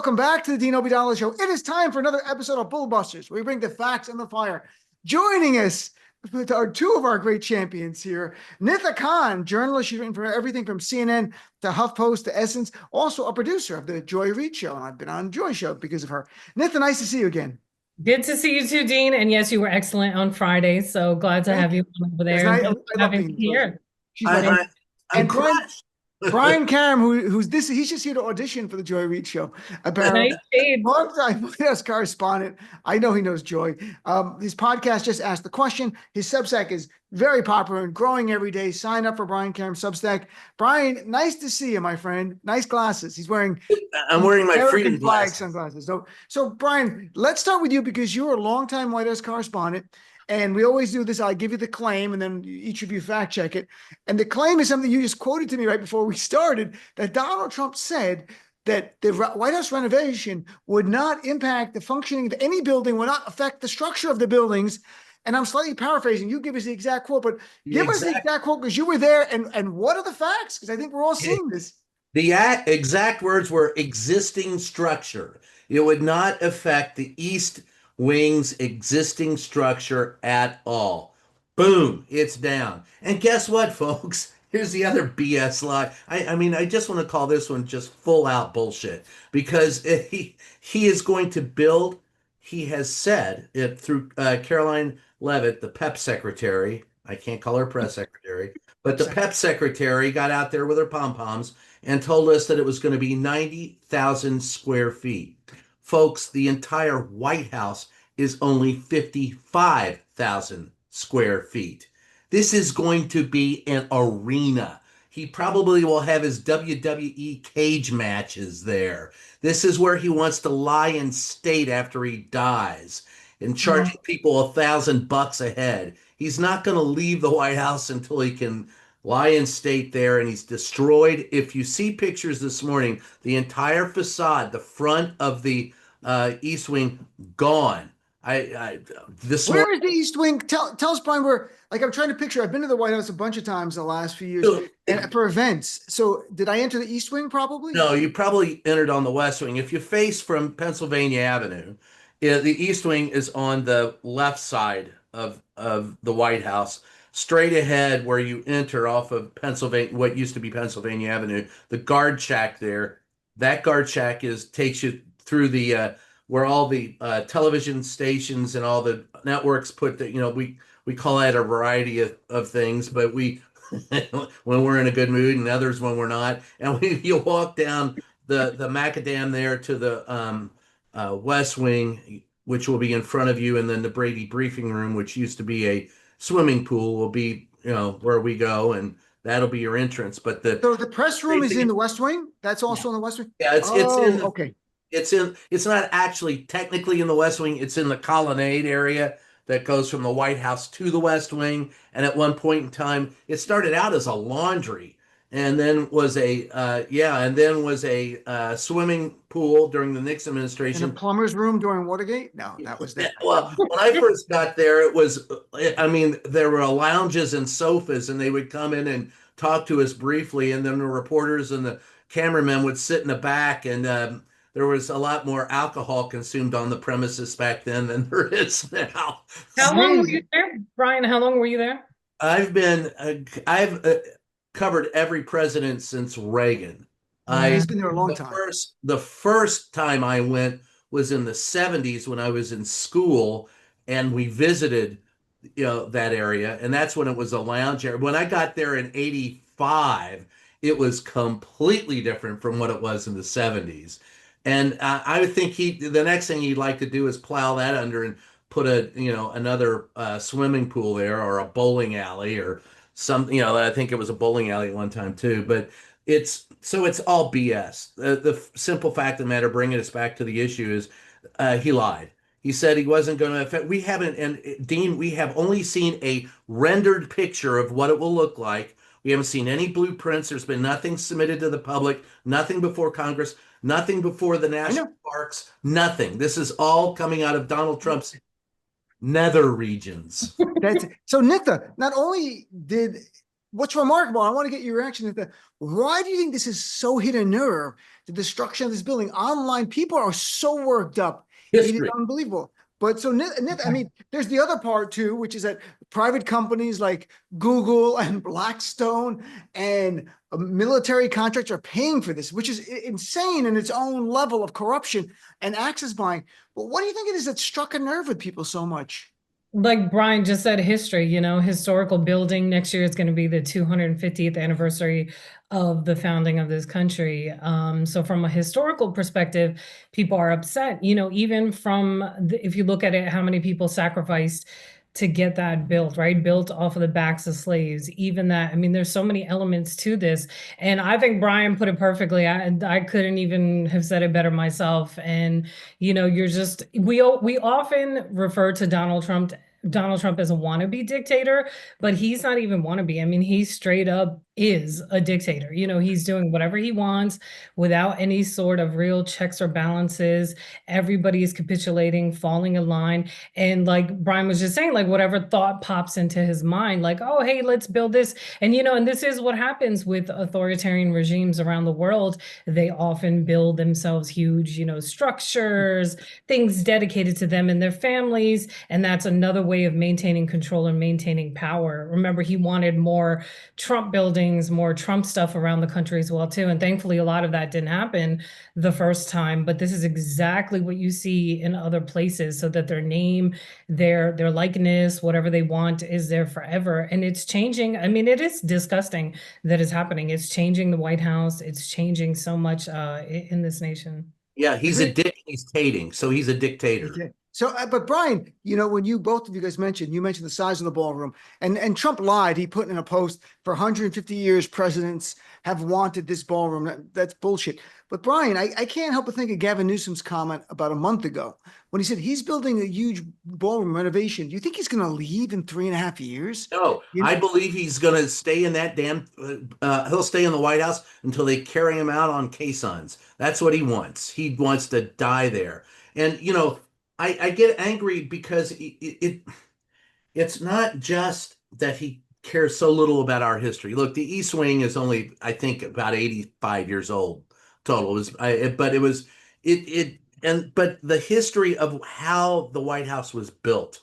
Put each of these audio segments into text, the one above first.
Welcome back to the Dean Obeidallah Show. It is time for another episode of Bullbusters, where we bring the facts and the fire. Joining us are two of our great champions here. Nida Khan, journalist. She's written for everything from CNN to HuffPost to Essence. Also a producer of the Joy Reid Show, and I've been on Joy Show because of her. Nida, nice to see you again. Good to see you too, Dean. And yes, you were excellent on Friday. So glad to have Thank you you. over It's there. nice. And I thanks for love having me being here. She's And wonderful. I'm And crushed. Brian Karem, who's this? He's just here to audition for the Joy Reid Show. nice Apparently, shade. longtime White House correspondent. I know he knows Joy. His podcast just asked the question. His Substack is very popular and growing every day. Sign up for Brian Karem's Substack. Brian, nice to see you, my friend. Nice glasses. He's wearing I'm wearing my American freedom flag glasses. sunglasses. So Brian, let's start with you because you're a longtime White House correspondent. And we always do this. I give you the claim, and then each of you fact check it. And the claim is something you just quoted to me right before we started, that Donald Trump said that the White House renovation would not impact the functioning of any building, would not affect the structure of the buildings. And I'm slightly paraphrasing. You give us the exact quote, but give us the exact quote because you were there. And what are the facts? Because I think we're all seeing this. The exact words were existing structure. It would not affect the East Wing's existing structure at all. Boom, it's down. And guess what, folks? Here's the other BS lie. I just want to call this one just full out bullshit because he is going to build, he has said it through Caroline Leavitt, the PEP secretary. I can't call her press secretary, but the PEP secretary got out there with her pom-poms and told us that it was going to be 90,000 square feet. Folks, the entire White House is only 55,000 square feet. This is going to be an arena. He probably will have his WWE cage matches there. This is where he wants to lie in state after he dies and charging people $1,000 a head. He's not going to leave the White House until he can lie in state there, and he's destroyed. If you see pictures this morning, the entire facade, the front of the East Wing, gone. Where is the East Wing? Tell us, Brian, where, like, I'm trying to picture. I've been to the White House a bunch of times the last few years and for events. So did I enter the East Wing probably? No, you probably entered on the West Wing. If you face from Pennsylvania Avenue, the East Wing is on the left side of the White House, straight ahead where you enter off of Pennsylvania, what used to be Pennsylvania Avenue. The guard shack there, that guard shack takes you through the where all the television stations and all the networks put the, we call that a variety of things, but we when we're in a good mood and others when we're not. And you walk down the macadam there to the West Wing, which will be in front of you, and then the Brady briefing room, which used to be a swimming pool, will be where we go, and that'll be your entrance. But so the press room is in the West Wing. That's also in the West Wing. Yeah, it's in. Okay. It's not actually technically in the West Wing. It's in the colonnade area that goes from the White House to the West Wing. And at one point in time, it started out as a laundry, and then was a swimming pool during the Nixon administration. And a plumber's room during Watergate? No, that was there. Well, when I first got there, it was, there were lounges and sofas, and they would come in and talk to us briefly, and then the reporters and the cameramen would sit in the back, and there was a lot more alcohol consumed on the premises back then than there is now. How long were you there, Brian? How long were you there? I've covered every president since Reagan. He's been there a long time. The first time I went was in the 70s when I was in school, and we visited, that area, and that's when it was a lounge area. When I got there in 85, it was completely different from what it was in the 70s. And I would think the next thing he'd like to do is plow that under and put another swimming pool there, or a bowling alley or something. I think it was a bowling alley at one time too. But it's all BS. The simple fact of the matter, bringing us back to the issue, is he lied. He said he wasn't going to affect. We haven't, and Dean, we have only seen a rendered picture of what it will look like. We haven't seen any blueprints. There's been nothing submitted to the public, nothing before Congress, nothing before the national parks, nothing. This is all coming out of Donald Trump's nether regions. So Nida, not only did what's remarkable, I want to get your reaction to that. Why do you think this is so hit a nerve? The destruction of this building online, people are so worked up. It is History. unbelievable. But so, I mean, there's the other part too, which is that private companies like Google and Blackstone and military contracts are paying for this, which is insane in its own level of corruption and access buying. But what do you think it is that struck a nerve with people so much? Like Brian just said, history, historical building. Next year is going to be the 250th anniversary of the founding of this country. So from a historical perspective, people are upset, even from if you look at it, how many people sacrificed to get that built, right? Built off of the backs of slaves. Even that, I mean, there's so many elements to this. And I think Brian put it perfectly. I couldn't even have said it better myself. And you're just we often refer to Donald Trump as a wannabe dictator, but he's not even wannabe. I mean, he straight up is a dictator. He's doing whatever he wants without any sort of real checks or balances. Everybody is capitulating, falling in line. And like Brian was just saying, like whatever thought pops into his mind, like, oh, hey, let's build this. And this is what happens with authoritarian regimes around the world. They often build themselves huge, structures, things dedicated to them and their families. And that's another way of maintaining control and maintaining power. Remember, he wanted more Trump buildings, more Trump stuff around the country as well, too. And thankfully, a lot of that didn't happen the first time. But this is exactly what you see in other places, so that their name, their likeness, whatever they want is there forever. And it's changing. I mean, it is disgusting that is happening. It's changing the White House. It's changing so much in this nation. Yeah, he's a dictating, so he's a dictator. Okay. So, but Brian, when both of you guys you mentioned the size of the ballroom, and Trump lied. He put in a post, for 150 years, presidents have wanted this ballroom. That's bullshit. But Brian, I can't help but think of Gavin Newsom's comment about a month ago when he said he's building a huge ballroom renovation. Do you think he's going to leave in 3.5 years? No, I believe he's going to stay in that damn. He'll stay in the White House until they carry him out on caissons. That's what he wants. He wants to die there. And I get angry because it's not just that he cares so little about our history. Look, the East Wing is only, I think, about 85 years old total. But the history of how the White House was built,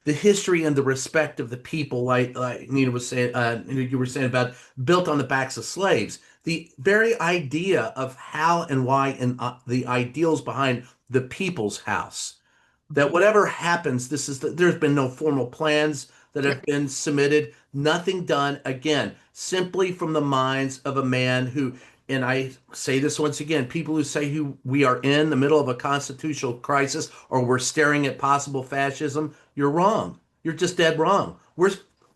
the history and the respect of the people, like Nida was saying, you were saying about built on the backs of slaves. The very idea of how and why and the ideals behind the people's house, that whatever happens, there's been no formal plans that have been submitted, nothing done, again, simply from the minds of a man who, and I say this once again, people who say we are in the middle of a constitutional crisis or we're staring at possible fascism, you're wrong. You're just dead wrong. We're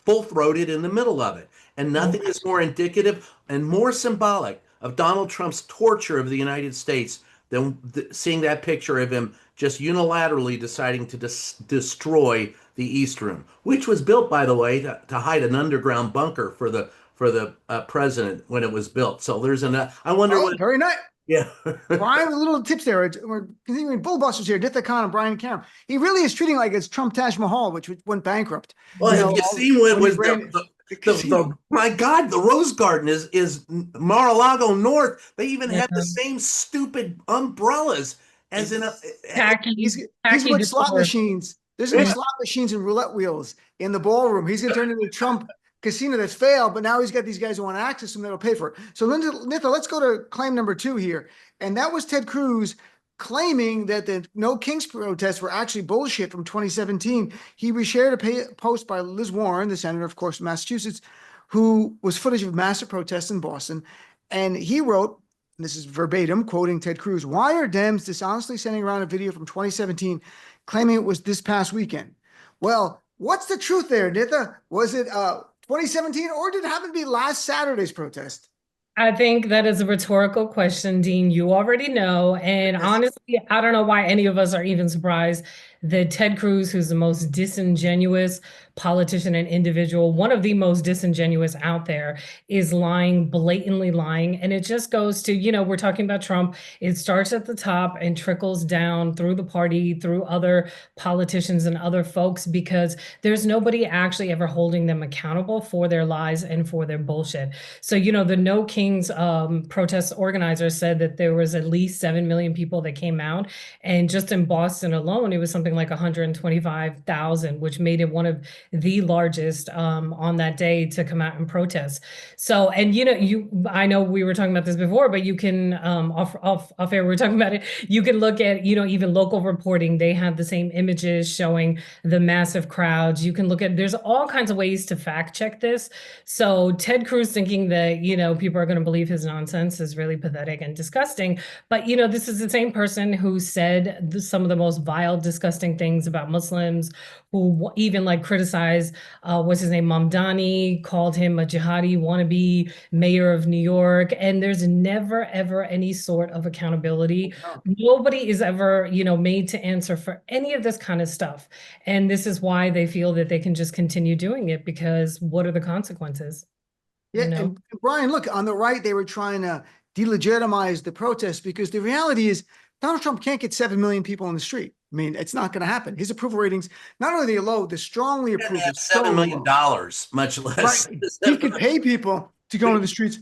full-throated in the middle of it. And nothing is more indicative and more symbolic of Donald Trump's torture of the United States than seeing that picture of him just unilaterally deciding to destroy the East Room, which was built, by the way, to hide an underground bunker for the president when it was built. So there's I wonder what. Very nice. Yeah. Brian, little tips there. We're continuing Bullbusters here. Nida Khan and Brian Karem. He really is treating like it's Trump Taj Mahal, which went bankrupt. Well, have you seen what was my God, the Rose Garden is Mar-a-Lago North. They even have the same stupid umbrellas as in a he's put slot machines. There's gonna be slot machines and roulette wheels in the ballroom. He's gonna turn into a Trump casino that's failed, but now he's got these guys who want to access him that'll pay for it. So Nitha, let's go to claim number 2 here. And that was Ted Cruz claiming that the No Kings protests were actually bullshit from 2017. He reshared a post by Liz Warren, the senator, of course, from Massachusetts, who was footage of massive protests in Boston. And he wrote, and this is verbatim, quoting Ted Cruz, "Why are Dems dishonestly sending around a video from 2017 claiming it was this past weekend?" Well, what's the truth there, Nitha? Was it 2017, or did it happen to be last Saturday's protest? I think that is a rhetorical question, Dean. You already know. And honestly, I don't know why any of us are even surprised that Ted Cruz, who's the most disingenuous politician and individual, one of the most disingenuous out there, is lying, blatantly lying. And it just goes to, we're talking about Trump. It starts at the top and trickles down through the party, through other politicians and other folks, because there's nobody actually ever holding them accountable for their lies and for their bullshit. So, the No Kings protest organizers said that there was at least 7 million people that came out. And just in Boston alone, it was something like 125,000, which made it one of the largest on that day to come out and protest. So, and I know we were talking about this before, but you can off air, we were talking about it. You can look at, even local reporting. They have the same images showing the massive crowds. You can look at, there's all kinds of ways to fact check this. So Ted Cruz thinking that, people are going to believe his nonsense is really pathetic and disgusting. But, this is the same person who said some of the most vile, disgusting things about Muslims, who even like criticized, what's his name, Mamdani, called him a jihadi wannabe mayor of New York. And there's never, ever any sort of accountability. Oh. Nobody is ever, made to answer for any of this kind of stuff. And this is why they feel that they can just continue doing it, because what are the consequences? Yeah, and Brian, look, on the right, they were trying to delegitimize the protest because the reality is Donald Trump can't get 7 million people on the street. I mean, it's not going to happen. His approval ratings, not only are they low, the strongly approved is so $7 million, low. much less. Right. He could pay people to go into the streets.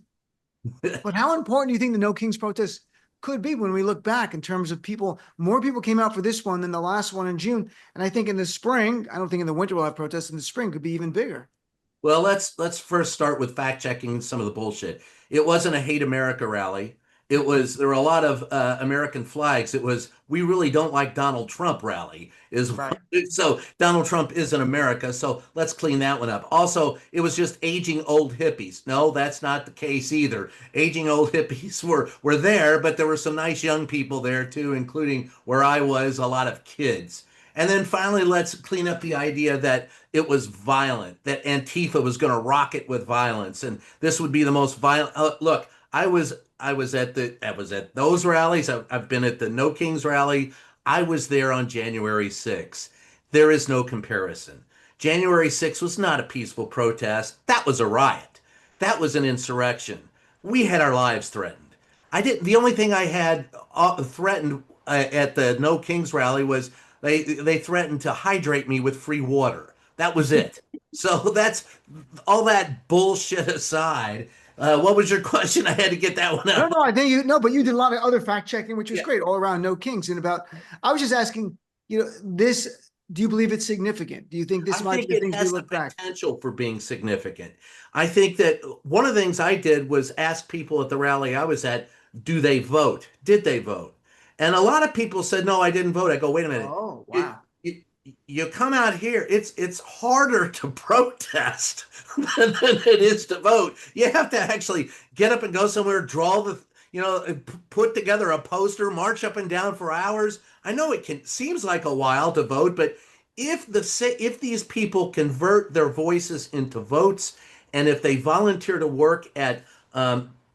But how important do you think the No Kings protest could be when we look back in terms of people? More people came out for this one than the last one in June. And I think in the spring, I don't think in the winter we'll have protests. In the spring could be even bigger. Well, let's first start with fact checking some of the bullshit. It wasn't a hate America rally. There were a lot of American flags. It was we really don't like Donald Trump rally. Right. So Donald Trump isn't America. So let's clean that one up. Also, it was just aging old hippies. No, that's not the case either. Aging old hippies were there, but there were some nice young people there too, including where I was, a lot of kids. And then finally, let's clean up the idea that it was violent, that Antifa was going to rock it with violence, and this would be the most violent. Look, I was at those rallies. I've been at the No Kings rally. I was there on January 6th. There is no comparison. January 6th was not a peaceful protest. That was a riot. That was an insurrection. We had our lives threatened. I did. The only thing I had threatened at the No Kings rally was they threatened to hydrate me with free water. That was it. So that's all that bullshit aside. What was your question? I had to get that one out. No, I think but you did a lot of other fact checking, which was great all around No Kings. And I was just asking, this, do you believe it's significant? Do you think this might be things we look back? Potential for being significant. I think that one of the things I did was ask people at the rally I was at, do they vote? Did they vote? And a lot of people said, no, I didn't vote. I go, wait a minute. Oh, wow. You come out here, it's harder to protest than it is to vote. You have to actually get up and go somewhere, put together a poster, march up and down for hours. I know seems like a while to vote, but if these people convert their voices into votes, and if they volunteer to work at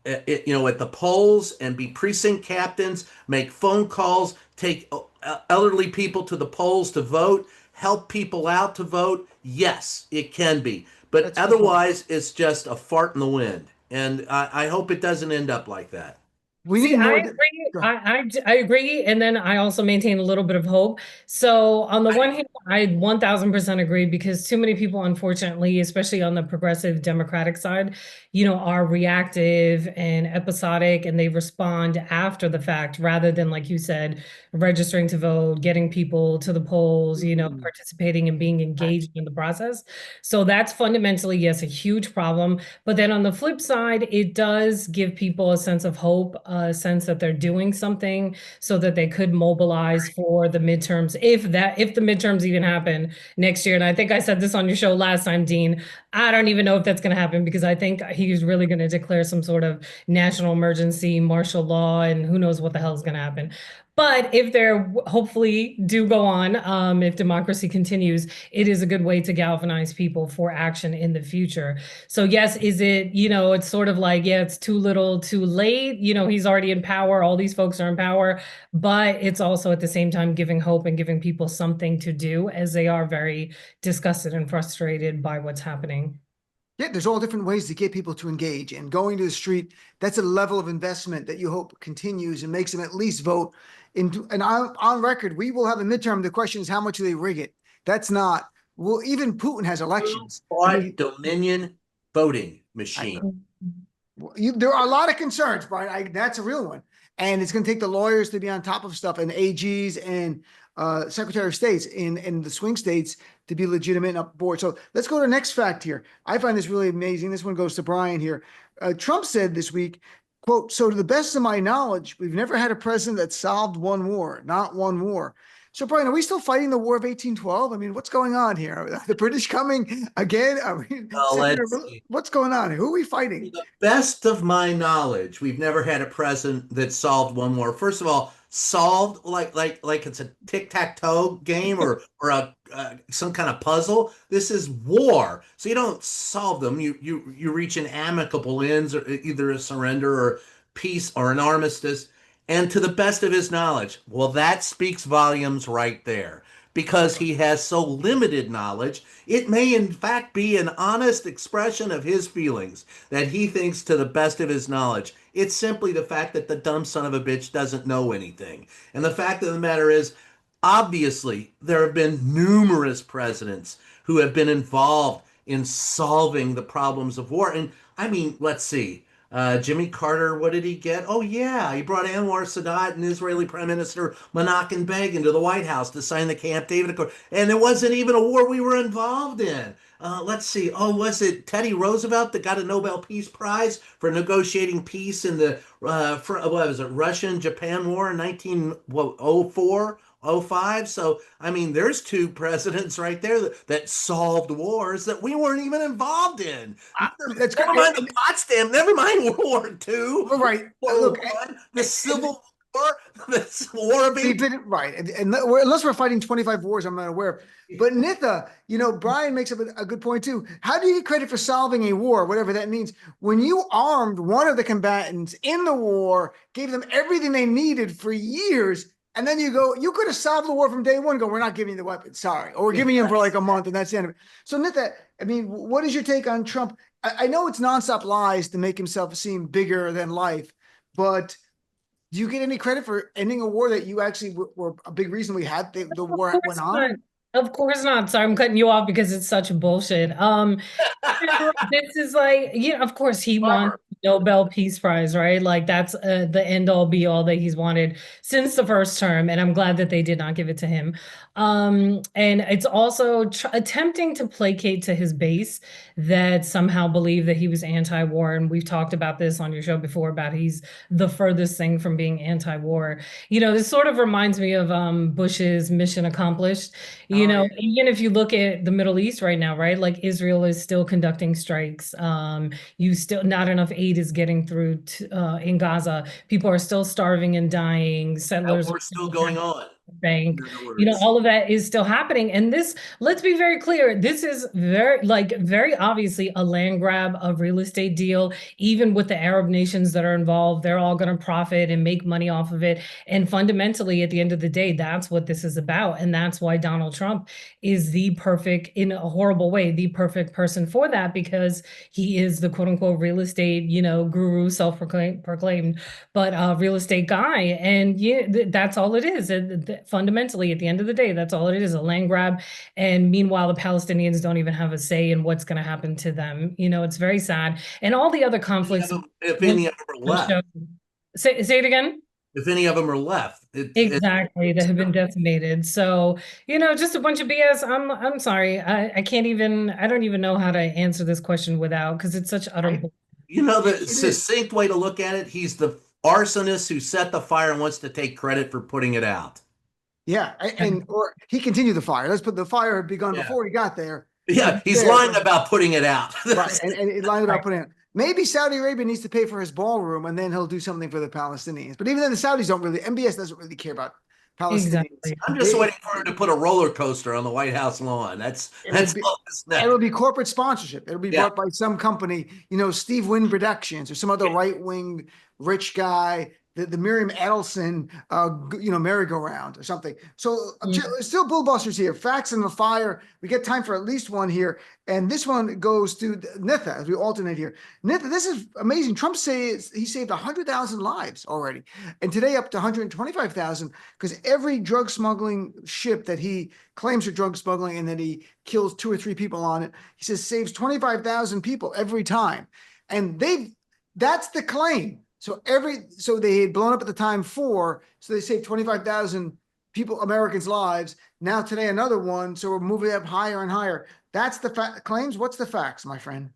the polls and be precinct captains, make phone calls, take elderly people to the polls to vote, help people out to vote, yes, it can be. But that's otherwise, it's just a fart in the wind. And I hope it doesn't end up like that. I agree. I agree. And then I also maintain a little bit of hope. So on the one hand, I 1000% agree, because too many people, unfortunately, especially on the progressive Democratic side, are reactive and episodic, and they respond after the fact rather than, like you said, registering to vote, getting people to the polls, participating and being engaged in the process. So that's fundamentally, yes, a huge problem. But then on the flip side, it does give people a sense of hope, a sense that they're doing something so that they could mobilize for the midterms, if the midterms even happen next year. And I think I said this on your show last time, Dean. I don't even know if that's going to happen, because I think he's really going to declare some sort of national emergency, martial law, and who knows what the hell is going to happen. But if they're hopefully do go on, if democracy continues, it is a good way to galvanize people for action in the future. So yes, is it, it's sort of like, yeah, it's too little, too late. He's already in power. All these folks are in power, but it's also at the same time giving hope and giving people something to do as they are very disgusted and frustrated by what's happening. Yeah, there's all different ways to get people to engage, and going to the street, that's a level of investment that you hope continues and makes them at least vote. And on record, we will have a midterm. The question is how much do they rig it? That's not, well, even Putin has elections. I Bought mean, Dominion voting I, machine. there are a lot of concerns, Brian. That's a real one. And it's going to take the lawyers to be on top of stuff, and AGs and Secretary of States in the swing states to be legitimate and up board. So let's go to the next fact here. I find this really amazing. This one goes to Brian here. Trump said this week, quote, "So to the best of my knowledge, we've never had a president that solved one war, not one war." So, Brian, are we still fighting the War of 1812? I mean, what's going on here? Are the British coming again? Let's see. What's going on? Who are we fighting? To the best of my knowledge, we've never had a president that solved one war. First of all, solved like it's a tic-tac-toe game or a some kind of puzzle. This is war, so you don't solve them. You reach an amicable ends, or either a surrender or peace or an armistice. And to the best of his knowledge, well, that speaks volumes right there. Because he has so limited knowledge, it may in fact be an honest expression of his feelings that he thinks to the best of his knowledge. It's simply the fact that the dumb son of a bitch doesn't know anything. And the fact of the matter is, obviously, there have been numerous presidents who have been involved in solving the problems of war. And I mean, let's see. Jimmy Carter, what did he get? Oh, yeah, he brought Anwar Sadat and Israeli Prime Minister Menachem Begin to the White House to sign the Camp David Accord. And it wasn't even a war we were involved in. Let's see. Oh, was it Teddy Roosevelt that got a Nobel Peace Prize for negotiating peace in the what was it, Russian-Japan War in 1904? Oh five. So, I mean, there's two presidents right there that solved wars that we weren't even involved in. That's Never mind the Potsdam, never mind World War II. All right. World Look, War I, the Civil War, the War of we've been right, and unless we're fighting 25 wars, I'm not aware of. But Nitha, Brian makes up a good point too. How do you get credit for solving a war, whatever that means, when you armed one of the combatants in the war, gave them everything they needed for years? And then you could have solved the war from day one. Go, we're not giving you the weapons, sorry, or we're giving you them for like a month, and that's the end of it. So, Nitha, I mean, what is your take on Trump? I know it's nonstop lies to make himself seem bigger than life, but do you get any credit for ending a war that you actually were a big reason we had the war went on? Of course not. Sorry, I'm cutting you off because it's such bullshit. This is like, of course he won the Nobel Peace Prize, right? Like that's the end all be all that he's wanted since the first term, and I'm glad that they did not give it to him. And it's also attempting to placate to his base that somehow believe that he was anti-war, and we've talked about this on your show before about he's the furthest thing from being anti-war. This sort of reminds me of Bush's mission accomplished. Even if you look at the Middle East right now, right? Like Israel is still conducting strikes. You still not enough aid is getting through in Gaza. People are still starving and dying. Settlers are still going on. Bank, all of that is still happening. And this, let's be very clear, this is very obviously a land grab, a real estate deal. Even with the Arab nations that are involved, they're all going to profit and make money off of it. And fundamentally, at the end of the day, that's what this is about. And that's why Donald Trump is the perfect, in a horrible way, the perfect person for that, because he is the quote unquote real estate, guru, self-proclaimed, but real estate guy. And that's all it is. Fundamentally, at the end of the day, that's all it is, a land grab. And meanwhile, the Palestinians don't even have a say in what's going to happen to them. It's very sad. And all the other conflicts. If any of them are left. Say it again. If any of them are left. Exactly, that have been decimated. So, just a bunch of BS. I'm sorry. I can't even, I don't even know how to answer this question without, because it's such utter. The succinct way to look at it, he's the arsonist who set the fire and wants to take credit for putting it out. Yeah, or he continued the fire. Let's put the fire had begun before he got there. Yeah, he's lying about putting it out. Right, and lying about putting it. Maybe Saudi Arabia needs to pay for his ballroom, and then he'll do something for the Palestinians. But even then, the Saudis don't really. MBS doesn't really care about Palestinians. Exactly. I'm just waiting for him to put a roller coaster on the White House lawn. That's all it's It'll be corporate sponsorship. It'll be Yeah. bought by some company, Steve Wynn Productions or some other right-wing rich guy, the Miriam Edelson, merry-go-round or something. So still Bullbusters here. Facts in the fire. We get time for at least one here. And this one goes to Nitha as we alternate here. Nitha, this is amazing. Trump says he saved 100,000 lives already. And today up to 125,000 because every drug smuggling ship that he claims are drug smuggling and that he kills 2 or 3 people on it, he says saves 25,000 people every time. And that's the claim. So they had blown up at the time 4, so they saved 25,000 people, Americans' lives. Now today another one, so we're moving up higher and higher. That's the claims. What's the facts, my friend?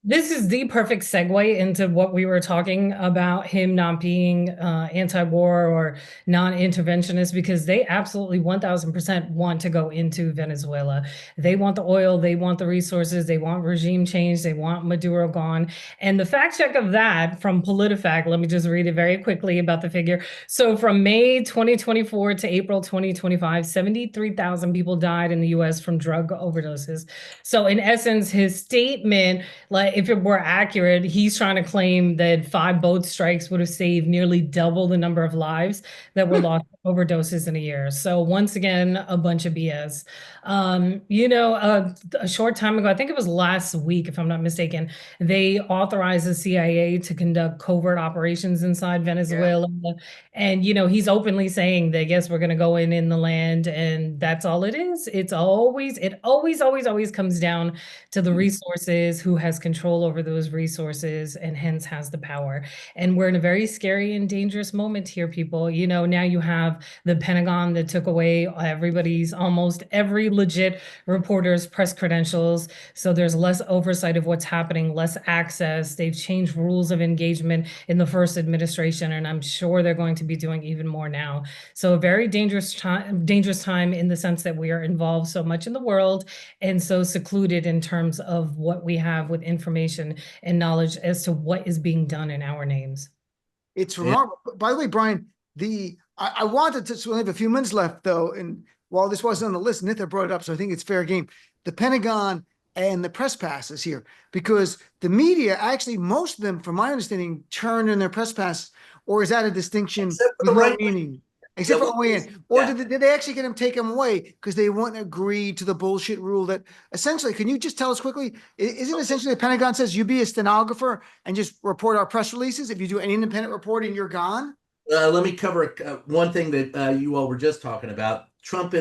This is the perfect segue into what we were talking about, him not being anti-war or non-interventionist, because they absolutely 1000% want to go into Venezuela. They want the oil, they want the resources, they want regime change, they want Maduro gone. And the fact check of that from PolitiFact, let me just read it very quickly about the figure. So from May 2024 to April 2025, 73,000 people died in the US from drug overdoses. So in essence, his statement, like, if it were accurate, he's trying to claim that 5 boat strikes would have saved nearly double the number of lives that were lost to overdoses in a year. So once again, a bunch of BS. A short time ago, I think it was last week, if I'm not mistaken, they authorized the CIA to conduct covert operations inside Venezuela. Yeah. And, he's openly saying that, yes, we're going to go in the land, and that's all it is. It always comes down to the resources, who has control over those resources, and hence has the power. And we're in a very scary and dangerous moment here, people. Now you have the Pentagon that took away almost every legit reporter's press credentials. So there's less oversight of what's happening, less access. They've changed rules of engagement in the first administration, and I'm sure they're going to be doing even more now. So a very dangerous time in the sense that we are involved so much in the world and so secluded in terms of what we have with information and knowledge as to what is being done in our names. It's remarkable. By the way, Brian, I wanted to, so we have a few minutes left though, and while this wasn't on the list, Nitha brought it up, so I think it's fair game. The Pentagon and the press passes here, because the media, actually, most of them, from my understanding, turn in their press pass, or is that a distinction with no meaning? Except for OAN. Or did they actually get him take them away because they wouldn't agree to the bullshit rule that essentially, can you just tell us quickly, isn't essentially the Pentagon says you be a stenographer and just report our press releases? If you do any independent reporting, you're gone? Let me cover one thing that you all were just talking about.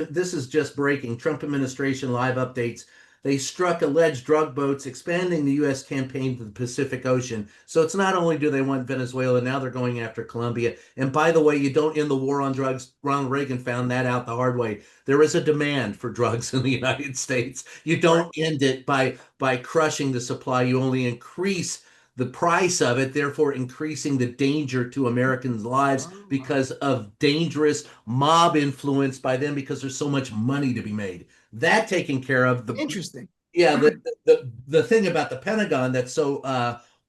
This is just breaking. Trump administration live updates. They struck alleged drug boats, expanding the U.S. campaign to the Pacific Ocean. So it's not only do they want Venezuela, now they're going after Colombia. And by the way, you don't end the war on drugs. Ronald Reagan found that out the hard way. There is a demand for drugs in the United States. You don't end it by crushing the supply. You only increase the price of it, therefore increasing the danger to Americans' lives because of dangerous mob influence by them, because there's so much money to be made. That taken care of. Interesting. Yeah, the thing about the Pentagon that's so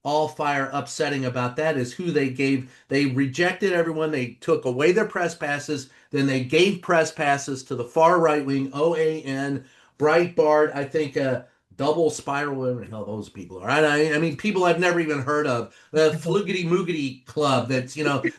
all fire upsetting about that is who they gave. They rejected everyone. They took away their press passes. Then they gave press passes to the far right wing, OAN, Breitbart, I think Double Spiral, whatever the hell those people are. I mean, people I've never even heard of. The Flugity Moogity Club. That's,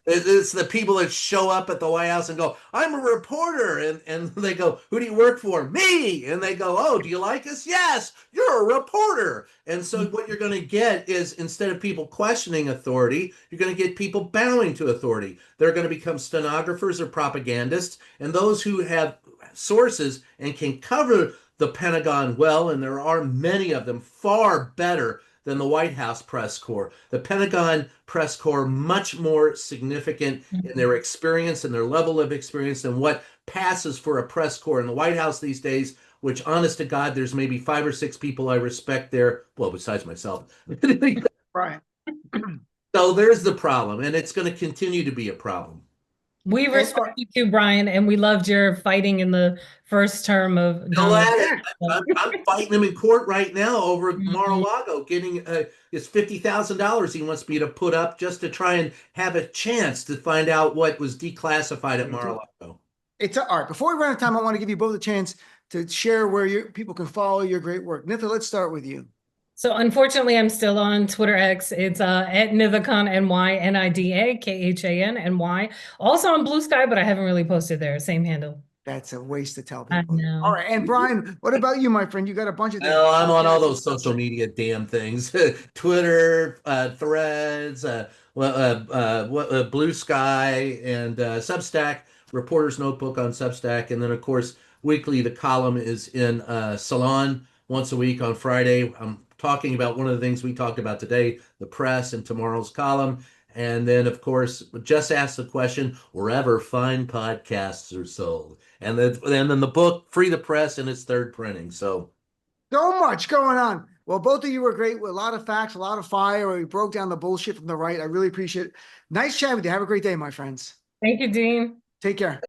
it's the people that show up at the White House and go, "I'm a reporter," and they go, "Who do you work for?" "Me." And they go, "Oh, do you like us?" "Yes, you're a reporter." And so what you're going to get is, instead of people questioning authority, you're going to get people bowing to authority. They're going to become stenographers or propagandists, and those who have sources and can cover the Pentagon well, and there are many of them, far better than the White House press corps. The Pentagon press corps much more significant in their experience and their level of experience than what passes for a press corps in the White House these days, which, honest to God, there's maybe 5 or 6 people I respect there, well, besides myself. Right. So there's the problem, and it's going to continue to be a problem. We And, respect you too, Brian, and we loved your fighting in the first term of Still Donald at it. Trump. I'm fighting him in court right now over Mhm. Mar-a-Lago, getting it's $50,000 he wants me to put up just to try and have a chance to find out what was declassified at Mar-a-Lago. it's all right. Before we run out of time, I want to give you both a chance to share where people can follow your great work. Nitha, let's start with you. So unfortunately, I'm still on Twitter X. It's at Nida Khan NY, Nida KHAN NY. Also on Blue Sky, but I haven't really posted there. Same handle. That's a waste to tell I people. All know. right. And Brian, what about you, my friend? You got a bunch of Well, I'm on all podcasts and those stuff, social right? media damn things, Twitter, Threads, Blue Sky, and Substack, Reporter's Notebook on Substack. And then, of course, weekly, the column is in Salon once a week on Friday. I'm talking about one of the things we talked about today, the press, and tomorrow's column. And then, of course, just ask the question wherever fine podcasts are sold. And then the book, Free the Press, in its third printing. So, So much going on. Well, both of you were great with a lot of facts, a lot of fire. We broke down the bullshit from the right. I really appreciate it. Nice chatting with you. Have a great day, my friends. Thank you, Dean. Take care.